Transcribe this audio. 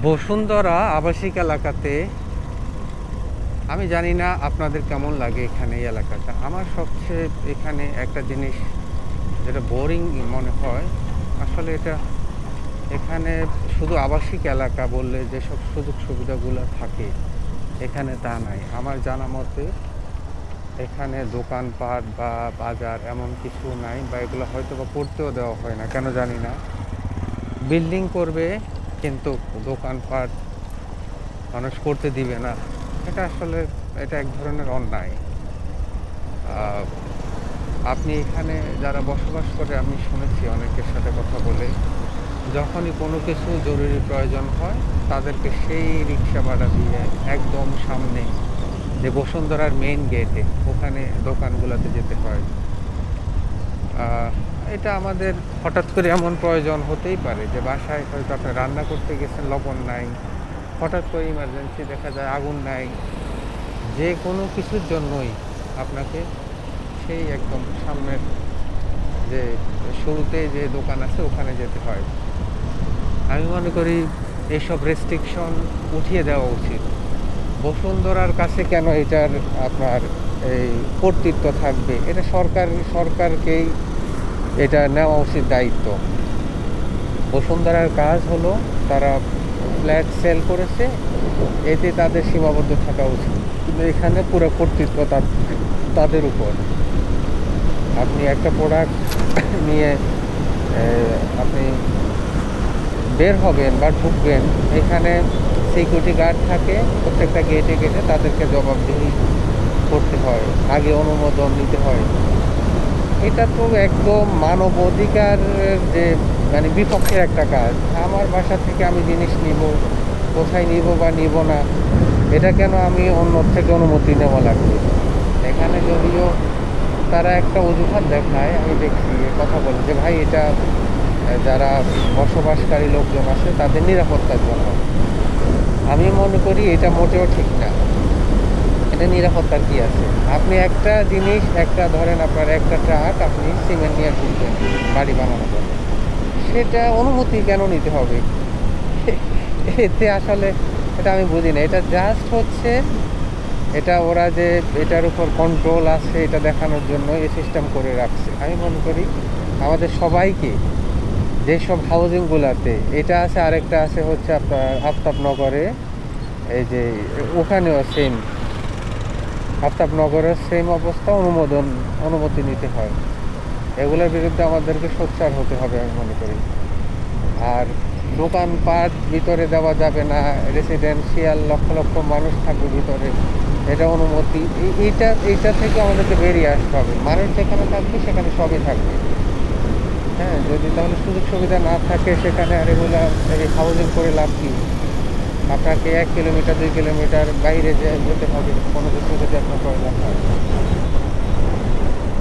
বসুন্ধরা আবাসিক এলাকাতে আমি জানি না আপনাদের কেমন লাগে এখানে এই এলাকাটা। আমার সবচেয়ে এখানে একটা জিনিস যেটা বোরিং মনে হয়, আসলে এটা এখানে শুধু আবাসিক এলাকা বললে যেসব সুযোগ সুবিধাগুলো থাকে এখানে তা নাই। আমার জানা মতে এখানে দোকানপাট বা বাজার এমন কিছু নাই, বা এগুলো হয়তো বা করতেও দেওয়া হয় না, কেন জানি না। বিল্ডিং করবে কিন্তু দোকানপাট মানুষ করতে দিবে না। এটা আসলে এটা এক ধরনের অন্যায়। আহ, আপনি এখানে যারা বসবাস করে, আমি শুনেছি অনেকের সাথে কথা বলে, যখনই কোনো কিছু জরুরি প্রয়োজন হয় তাদেরকে সেই রিক্সা ভাড়া দিয়ে একদম সামনে যে বসুন্ধরার মেইন গেটে ওখানে দোকানগুলোতে যেতে হয়। আহ, এটা আমাদের হঠাৎ করে এমন প্রয়োজন হতেই পারে যে বাসায় হয়তো আপনি রান্না করতে গেছেন, লবণ নাই, হঠাৎ করে ইমার্জেন্সি দেখা যায় আগুন নাই, যে কোনো কিছুর জন্যই আপনাকে সেই একদম সামনের যে শুরুতে যে দোকান আছে ওখানে যেতে হয়। আমি মনে করি এইসব রেস্ট্রিকশন উঠিয়ে দেওয়া উচিত। বসুন্ধরার কাছে কেন এটার আপনার এই কর্তৃত্ব থাকবে? এটা সরকারকেই এটা নেওয়া উচিত দায়িত্ব। বসুন্ধরার কাজ হলো তারা ফ্ল্যাট সেল করেছে, এতে তাদের সীমাবদ্ধ থাকা উচিত, কিন্তু এখানে পুরো কর্তৃত্ব তাদের উপর। আপনি একটা প্রোডাক্ট নিয়ে আপনি বের হবেন বা ঢুকবেন, এখানে সিকিউরিটি গার্ড থাকে প্রত্যেকটা গেটে গেটে, তাদেরকে জবাবদিহি করতে হয়, আগে অনুমোদন নিতে হয়। এটা তো একদম মানব অধিকার যে মানে বিপক্ষের একটা কাজ। আমার বাসা থেকে আমি জিনিস নিব, কোথায় নিব বা নিব না, এটা কেন আমি অন্য থেকে অনুমতি নেওয়া লাগবে? এখানে যদিও তারা একটা অজুহাত দেখায়, আমি দেখছি কথা বলে যে ভাই এটা যারা বসবাসকারী লোকজন আছে তাদের নিরাপত্তার জন্য। আমি মনে করি এটা মোটেও ঠিক না। এটা নিরাপত্তার কি আছে? আপনি একটা জিনিস, একটা ধরেন আপনার একটা ট্রাক আপনি সিমেন্ট নিয়ে ঢুকবেন বাড়ি বানানোর জন্য, সেটা অনুমতি কেন নিতে হবে? এতে আসলে এটা আমি বুঝি না। এটা জাস্ট হচ্ছে এটা ওরা যে এটার উপর কন্ট্রোল আছে এটা দেখানোর জন্য এই সিস্টেম করে রাখছে। আমি মনে করি আমাদের সবাইকে যেসব হাউজিংগুলোতে এটা আছে, আরেকটা আছে হচ্ছে আপনার আফতাবনগরে, এই যে ওখানেও সেম, আফতাবনগরের সেম অবস্থা, অনুমতি নিতে হয়। এগুলোর বিরুদ্ধে আমাদেরকে সোচ্চার হতে হবে আমি মনে করি। আর দোকানপাট ভিতরে দেওয়া যাবে না, রেসিডেন্সিয়াল লক্ষ লক্ষ মানুষ থাকবে ভিতরে, এটা অনুমতি, এইটা থেকে আমাদেরকে বেরিয়ে আসতে হবে। মানুষ যেখানে থাকবে সেখানে সবই থাকবে। হ্যাঁ, যদি তাহলে সুযোগ সুবিধা না থাকে সেখানে, আর এগুলা হাউজিং করে লাভ কি? আপনাকে 1 কিলোমিটার 2 কিলোমিটার বাইরে যেতে হবে কোনো কিছু যদি আপনার প্রয়োজন হয়।